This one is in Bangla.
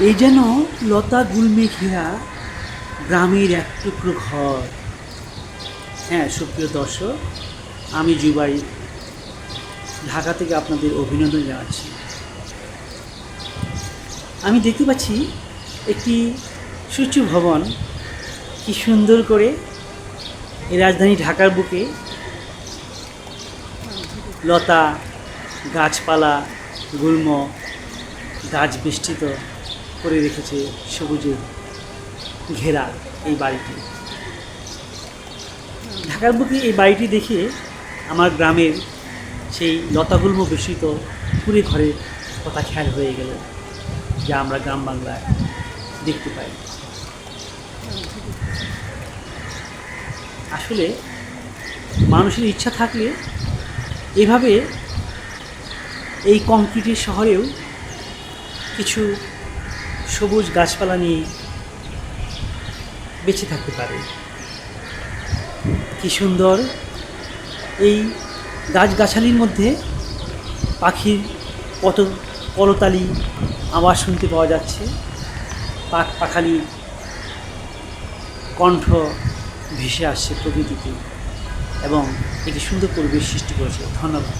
এই যেন লতা গুল্মে ঘেরা গ্রামের এক টুকরো ঘর। হ্যাঁ, সুপ্রিয় দর্শক, আমি জুবাই ঢাকা থেকে আপনাদের অভিনন্দন জানাচ্ছি। আমি দেখতে পাচ্ছি একটি সুউচ্চ ভবন, কি সুন্দর করে এই রাজধানী ঢাকার বুকে লতা, গাছপালা, গুল্ম গাছ বেষ্টিত করে রেখেছে সবুজে ঘেরা এই বাড়িটি। ঢাকার বুকে এই বাড়িটি দেখে আমার গ্রামের সেই লতাগুল্ম বেষ্টিত কুড়ে ঘরের কথা খেয়াল হয়ে গেল, যা আমরা গ্রাম বাংলায় দেখতে পাই। আসলে মানুষের ইচ্ছা থাকলে এভাবে এই কংক্রিটের শহরেও কিছু সবুজ গাছপালা নিয়ে বেঁচে থাকতে পারে। কি সুন্দর এই গাছগাছালির মধ্যে পাখির কত কলতালি আওয়াজ শুনতে পাওয়া যাচ্ছে, পাখালির কণ্ঠ ভেসে আসছে প্রকৃতিতে এবং একটি সুন্দর পরিবেশ সৃষ্টি করেছে। ধন্যবাদ।